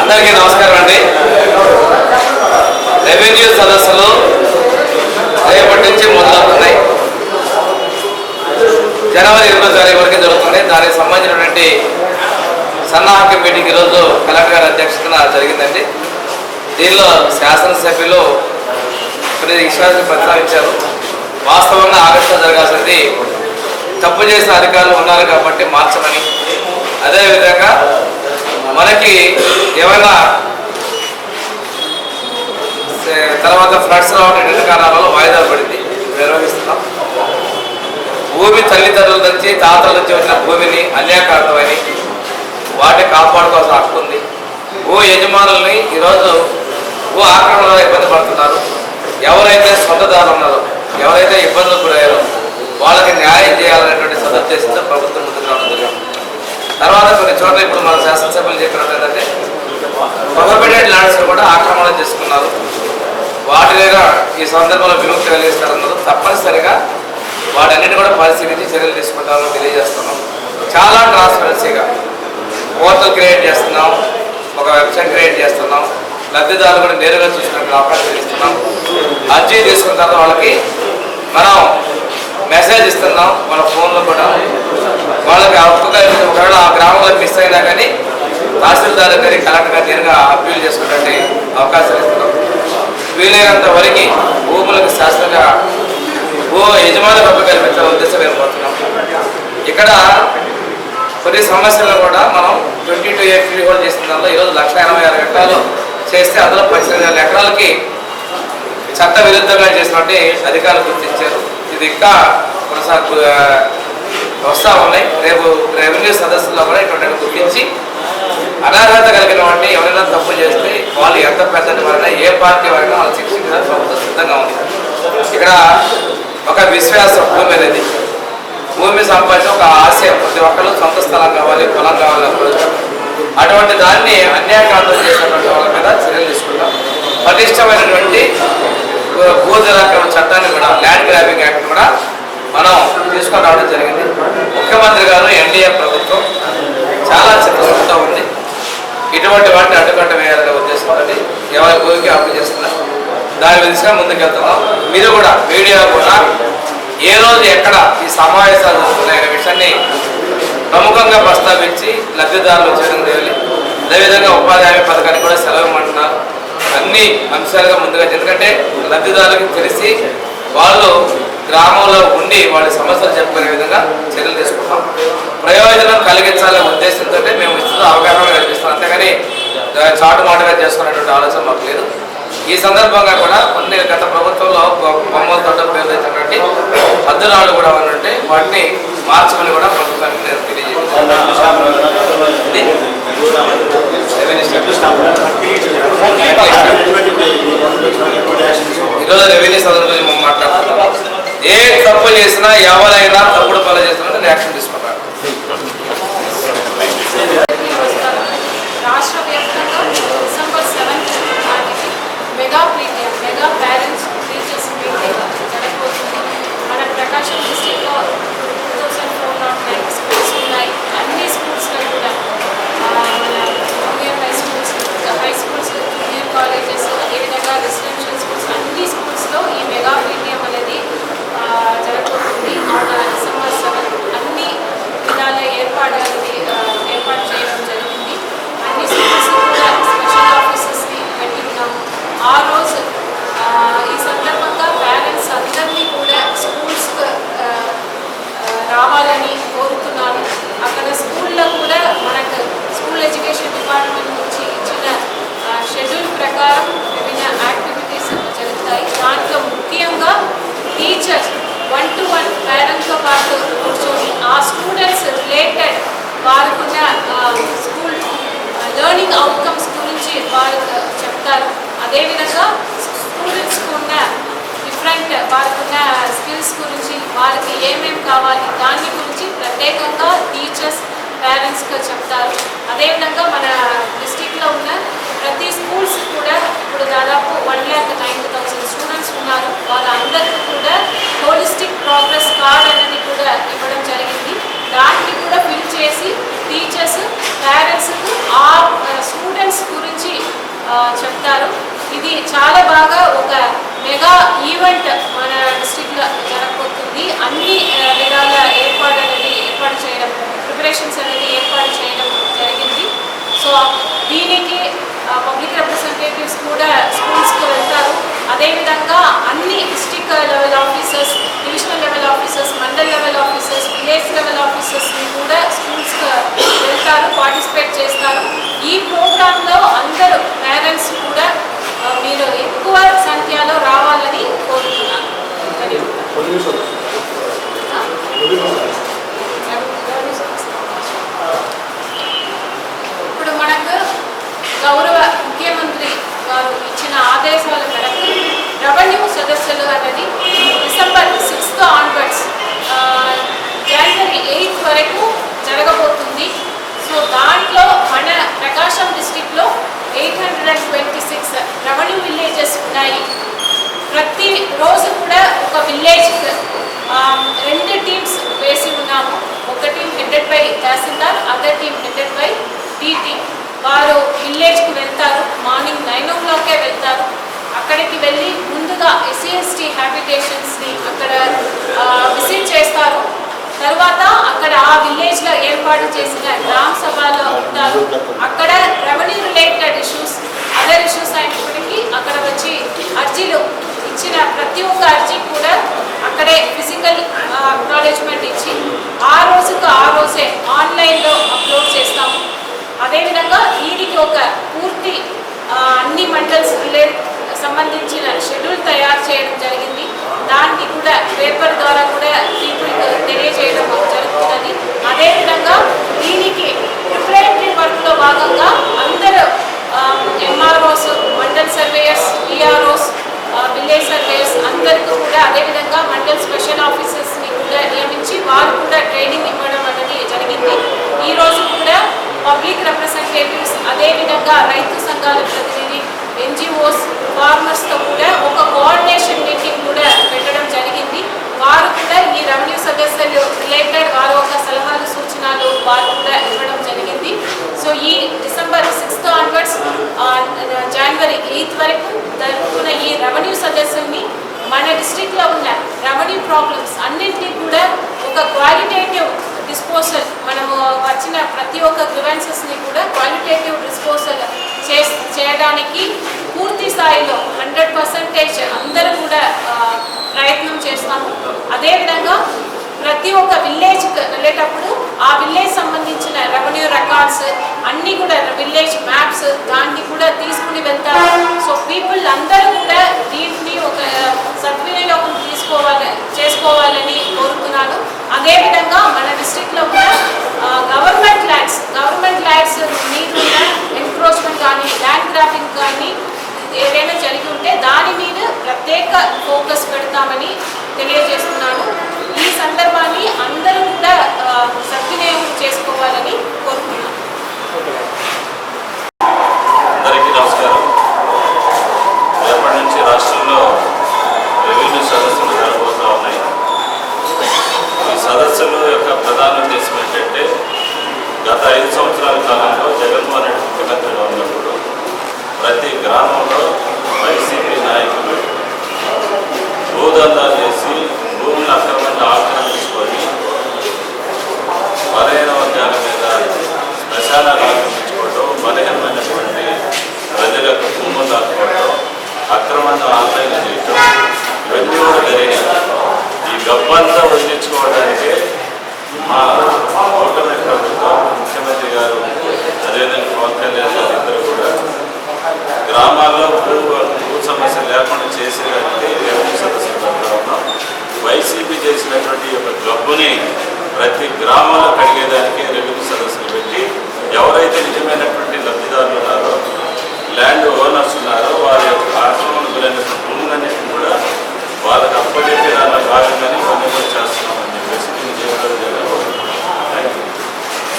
అందరికీ నమస్కారం అండి. రెవెన్యూ సదస్సులు రేపటి నుంచి మొదలవుతున్నాయి. జనవరి 20వ తారీఖు వరకు జరుగుతుంది. దానికి సంబంధించినటువంటి సన్నాహక మీటింగ్ ఈరోజు కలెక్టర్ గారి అధ్యక్షతన జరిగిందండి. దీనిలో శాసనసభ్యులు కొన్ని విషయాలను ప్రస్తావించారు. వాస్తవంగా ఆగస్టులో జరగాల్సింది తప్పు చేసిన అధికారులు ఉన్నారు కాబట్టి మార్చమని, అదేవిధంగా మనకి ఏమైనా తర్వాత ఫ్లడ్స్ రావడం 2 కారణాలలో వాయిదాలు పడింది నిర్వహిస్తున్నాం. భూమి తల్లిదండ్రుల నుంచి తాతల నుంచి వచ్చిన భూమిని అన్యాయకారణమని వాటిని కాపాడుకోవాల్సిన హక్కు ఉంది. భూ యజమానుల్ని ఈరోజు భూ ఆక్రమణలో ఇబ్బంది పడుతున్నారు. ఎవరైతే సొంతదారులు ఉన్నారో, ఎవరైతే ఇబ్బందులు గురయ్యారో వాళ్ళకి న్యాయం చేయాలనేటువంటి సదుద్దేశంతో ప్రభుత్వం ముందుకు రావడం జరిగింది. తర్వాత కొన్ని చోట్ల ఇప్పుడు మన శాసనసభ్యులు చెప్పినట్టు ఏంటంటే ప్రొహిబిటెడ్ ల్యాండ్స్ కూడా ఆక్రమణ చేసుకున్నారు. వాటి మీద ఈ సందర్భంలో విముక్తి కలిగిస్తారన్నారు. తప్పనిసరిగా వాటన్నిటి కూడా పరిశీలించి చర్యలు తీసుకుంటామని తెలియజేస్తున్నాం. చాలా ట్రాన్స్పరెన్సీగా పోర్టల్ క్రియేట్ చేస్తున్నాం, ఒక వెబ్సైట్ క్రియేట్ చేస్తున్నాం. లబ్ధిదారులు కూడా నేరుగా చూసినట్టు అవకాశం ఇస్తున్నాం. అర్జీ తీసుకున్న తర్వాత వాళ్ళకి మనం మెసేజ్ ఇస్తున్నాం. మన ఫోన్లో కూడా వాళ్ళకి ఒకవేళ ఆ గ్రామంలో మిస్ అయినా కానీ తహసీల్దార్ గారి కలెక్టర్ గారు నేరుగా అప్పీల్ చేసుకున్నట్టు అవకాశాలు ఇస్తున్నాం. వీలైనంత వరకు భూములకు శాశ్వతంగా భూ యజమానులకు హక్కు కల్పించాలని ఉద్దేశం ఏర్పడుతున్నాం. ఇక్కడ కొన్ని సమస్యలను కూడా మనం 22A ఫ్రీ హోల్డ్ చేసిన దానిలో ఈరోజు 186 ఎకరాలు చేస్తే అందులో 18,000 ఎకరాలకి చట్ట విరుద్ధంగా చేసినట్టు అధికారులు గుర్తించారు. ఇది ఇంకా వస్తూ ఉన్నాయి. రేపు రెవెన్యూ సదస్సులో కూడా ఇటువంటి గుర్తించి అనర్హత కలిగిన వాటిని ఎవరైనా తప్పు చేస్తే వాళ్ళు ఎంత పెద్ద వారైనా ఏ పార్టీ వారైనా వాళ్ళు శిక్షించడానికి ప్రభుత్వం సిద్ధంగా ఉంది. ఇక్కడ ఒక విశ్వాసం భూమి అనేది, భూమి సంపాదించిన ఒక ఆశయం, ప్రతి ఒక్కరు సొంత స్థలం కావాలి, పొలం కావాలి. అటువంటి దాన్ని అన్యాయకాంతం చేసినటువంటి వాళ్ళ మీద చర్యలు తీసుకుంటాం. పటిష్టమైనటువంటి భూజలాక్రమణ చట్టాన్ని కూడా, ల్యాండ్ గ్రాబింగ్ యాక్ట్ కూడా మనం తీసుకొని రావడం జరిగింది. ముఖ్యమంత్రి గారు ఎన్డీఏ ప్రభుత్వం చాలా చిత్తశుద్ధితో ఉంది. ఇటువంటి వాటిని అడ్డుకట్ట వేయాలనే ఉద్దేశంతో ఎవరి భూమికి అప్పు చేస్తున్నారు. దాని దిశగా ముందుకెళ్తున్నాం. మీరు కూడా మీడియా కూడా ఏ రోజు ఎక్కడ ఈ సమావేశాలు జరుగుతున్నాయనే విషయాన్ని ప్రముఖంగా ప్రస్తావించి లబ్ధిదారులు చేయడం తెలియాలి. అదేవిధంగా ఉపాధి హామీ పథకాన్ని కూడా సెలవు ఇవ్వమంటున్నారు. అన్ని అంశాలుగా ముందుగా, ఎందుకంటే లబ్ధిదారులకు తెలిసి వాళ్ళు గ్రామంలో ఉండి వాళ్ళ సమస్యలు చెప్పుకునే విధంగా చర్యలు తీసుకుంటాం. ప్రయోజనం కలిగించాలనే ఉద్దేశంతో మేము ఇస్తున్న అవగాహన కల్పిస్తాం. అంతేగాని చాటుమాటుగా చేసుకునేటువంటి ఆలోచన మాకు లేదు. ఈ సందర్భంగా కూడా కొన్ని గత ప్రభుత్వంలో బొమ్మలతో పేరు తెచ్చినటువంటి హద్దురాళ్ళు కూడా ఉంటే వాటిని మార్చమని కూడా ప్రభుత్వానికి నేను తెలియజేస్తాను. ఈరోజు రెవెన్యూ సదస్సు గురించి మనం మాట్లాడుతున్నాం. ఏ తప్పు చేసినా ఎవరైనా తప్పుడు పనులు చేస్తున్నా నేను యాక్షన్ తీసుకుంటాను. రాష్ట్ర వ్యాప్తంగా December 7th mega parents teachers meeting జరగబోతుంది. మన ప్రకాశం డిస్ట్రిక్ట్లో 2409 స్కూల్స్ ఉన్నాయి. అన్ని స్కూల్స్లో కూడా మన junior high schools, junior colleges, అదేవిధంగా రెసిడెన్షియల్ స్కూల్స్, అన్ని స్కూల్స్లో ఈ మెగా పీటీఎం అనేది జరగబోతుంది. డిసెంబర్ 7th అన్ని విధాల ఏర్పాటు చేయడం జరిగింది. అన్ని స్కూల్స్ కూడా స్పెషల్ ఆఫీసెస్ని పెట్టి ఉన్నాము. ఆ రోజు ఈ సందర్భంగా పేరెంట్స్ అందరినీ కూడా స్కూల్స్ రావాలని కోరుతున్నాను. అక్కడ స్కూల్లో కూడా మనకు స్కూల్ ఎడ్యుకేషన్ డిపార్ట్మెంట్ నుంచి ఇచ్చిన షెడ్యూల్ ప్రకారం వివిధ యాక్టివిటీస్ జరుగుతాయి. దాంట్లో ముఖ్యంగా టీచర్స్ 1-to-1 పేరెంట్స్తో పాటు కూర్చొని ఆ స్టూడెంట్స్ రిలేటెడ్ వారికున్న స్కూల్ లెర్నింగ్ అవుట్కమ్స్ గురించి వారు చెప్తారు. అదేవిధంగా స్టూడెంట్స్కు ఉన్న డిఫరెంట్ వారికున్న స్కిల్స్ గురించి, వారికి ఏమేమి కావాలి దాని గురించి ప్రత్యేకంగా టీచర్స్ పేరెంట్స్గా చెప్తారు. అదేవిధంగా మన డిస్ట్రిక్ట్లో ఉన్న ప్రతి స్కూల్స్ కూడా ఇప్పుడు దాదాపు 1,90,000 స్టూడెంట్స్ ఉన్నారు. వాళ్ళందరికీ కూడా హోలిస్టిక్ ప్రోగ్రెస్ కార్డ్ అనేది కూడా ఇవ్వడం జరిగింది. దాన్ని కూడా ఫిల్ చేసి టీచర్స్ పేరెంట్స్కు ఆ స్టూడెంట్స్ గురించి చెప్తారు. ఇది చాలా బాగా ఒక మెగా ఈవెంట్ మన డిస్ట్రిక్ట్లో జరగబోతుంది. అన్ని విధాల ఏర్పాటు చేయడం, ప్రిపరేషన్స్ అనేది ఏర్పాటు చేయడం జరిగింది. సో దీనికి పబ్లిక్ రిప్రజెంటేటివ్స్ కూడా స్కూల్స్కి వెళ్తారు. అదేవిధంగా అన్ని district level officers, divisional level officers, mandal level officers, village level ఆఫీసర్స్ని కూడా స్కూల్స్కి వెళ్తారు, పార్టిసిపేట్ చేస్తారు. ఈ ప్రోగ్రాంలో అందరూ పేరెంట్స్ కూడా మీరు ఎక్కువ సంఖ్యలో రావాలని కోరుతున్నాను. ఇప్పుడు మనకు గౌరవ ముఖ్యమంత్రి గారు ఇచ్చిన ఆదేశాల మేరకు రెవెన్యూ సదస్సులు అనేది డిసెంబర్ 6th ఆన్వర్డ్స్ జనవరి 8th వరకు జరగబోతుంది. సో దాంట్లో మన ప్రకాశం డిస్టిక్లో 826 రెవెన్యూ విలేజెస్ ఉన్నాయి. ప్రతి రోజు కూడా ఒక విలేజ్ 2 టీమ్స్ వేసి ఉన్నాము. ఒక team headed by tahsildar, other team headed by TT. వారు విలేజ్కి వెళ్తారు, మార్నింగ్ 9 o'clock వెళ్తారు. అక్కడికి వెళ్ళి ముందుగా SC/ST హ్యాబిటేషన్స్ని అక్కడ విజిట్ చేస్తారు. తర్వాత అక్కడ ఆ విలేజ్లో ఏర్పాటు చేసిన గ్రామ సభలో ఉంటారు. అక్కడ revenue related issues, other issues అయినప్పటికీ అక్కడ వచ్చి అర్జీలు ఇచ్చిన ప్రతి ఒక్క అర్జీ కూడా అక్కడే ఫిజికల్ అక్నాలెడ్జ్మెంట్ ఇచ్చి ఆ రోజే ఆన్లైన్లో అప్లోడ్ చేస్తాము. అదేవిధంగా వీటికి ఒక పూర్తి అన్ని మండల్స్ సంబంధించిన షెడ్యూల్ తయారు చేయడం జరిగింది. దాన్ని కూడా పేపర్ ద్వారా కూడా పీపుల్కి తెలియజేయడం జరుగుతున్నది. అదేవిధంగా దీనికి ప్రిపరేటరీ వర్క్లో భాగంగా అందరూ MROs, mandal surveyors, PROs, village surveyors అందరికీ కూడా, అదేవిధంగా మండల్ స్పెషల్ ఆఫీసర్స్ని కూడా నియమించి వారు కూడా ట్రైనింగ్ ఇవ్వడం అనేది జరిగింది. ఈరోజు కూడా పబ్లిక్ రిప్రజెంటేటివ్స్, అదేవిధంగా రైతు సంఘాల ప్రతినిధి, NGOs, ఫార్మర్స్తో కూడా ఒక కోఆర్డినేషన్ మీటింగ్ కూడా పెట్టడం జరిగింది. వారు కూడా ఈ రెవెన్యూ సదస్సులు రిలేటెడ్ వారు ఒక సలహాలు, సూచనలు వారు కూడా ఇవ్వడం జరిగింది. సో ఈ డిసెంబర్ 6th ఆన్వర్డ్స్ జనవరి 8th వరకు జరుగుతున్న ఈ రెవెన్యూ సదస్సుల్ని మన డిస్ట్రిక్ట్లో ఉన్న రెవెన్యూ ప్రాబ్లమ్స్ అన్నింటినీ కూడా ఒక క్వాలిటేటివ్ డిస్పోజల్, మనము వచ్చిన ప్రతి ఒక్క గ్రివెన్సెస్ని కూడా క్వాలిటేటివ్ డిస్పోజల్ చేయడానికి పూర్తి స్థాయిలో 100% అందరూ కూడా ప్రయత్నం చేస్తాము. అదేవిధంగా ప్రతి ఒక్క విలేజ్కి వెళ్ళేటప్పుడు ఆ విలేజ్ సంబంధించిన రెవెన్యూ రికార్డ్స్ అన్నీ కూడా, విలేజ్ మ్యాప్స్ దాన్ని కూడా తీసుకుని వెళ్తారు. సో పీపుల్ అందరూ కూడా దీన్ని ఒక సద్వినియోగం చేసుకోవాలని కోరుతున్నాను. అదేవిధంగా మన డిస్ట్రిక్ట్లో కూడా గవర్నమెంట్ ల్యాండ్స్ మీద ఎన్క్రోచ్మెంట్ కానీ, ల్యాండ్ గ్రాబింగ్ కానీ ఏదైనా జరిగి ఉంటే దాని మీద ప్రత్యేక ఫోకస్ పెడతామని తెలియజేస్తున్నాను. ఈ సందర్భాన్ని అందరూ కూడా సద్వినియోగం చేసుకోవాలని కోరుతున్నాను. అందరికీ నమస్కారం. రేపటి నుంచి రాష్ట్రంలో రెవెన్యూ సదస్సులు జరగబోతూ ఉన్నాయి. ఈ సదస్సుల యొక్క ప్రధాన ఉద్దేశం ఏంటంటే, గత 5 సంవత్సరాల కాలంలో జగన్మోహన్ రెడ్డి ముఖ్యమంత్రిగా ఉన్నప్పుడు ప్రతి గ్రామంలో వైసీపీ నాయకులు భూదందాలు చేసి భూములను అక్రమంగా ఆక్రమించుకొని బలహీన వర్గాల మీద శ్మశానాలు ఆక్రమించుకోవడం, బలహీనమైనటువంటి ప్రజలకు భూములు దాచుకోవడం, అక్రమంగా ఆన్లైన్ చేయటం, ఇవన్నీ కూడా జరిగినాయి. ఈ గబ్బంతా వదిలించుకోవడానికే మా కూటమి ప్రభుత్వం, ముఖ్యమంత్రి గారు, అదేవిధంగా పవన్ కళ్యాణ్ గారు ఇద్దరు కూడా గ్రామాల్లో భూ సమస్య లేకుండా చేసేదానికి రెవెన్యూ సదస్సులు పెడతా ఉన్నాం. వైసీపీ చేసినటువంటి ఒక గబ్బుని ప్రతి గ్రామంలో కడిగేదానికి రెవెన్యూ సదస్సులు పెట్టి ఎవరైతే నిజమైనటువంటి లబ్ధిదారులు ఉన్నారో, ల్యాండ్ ఓనర్స్ ఉన్నారో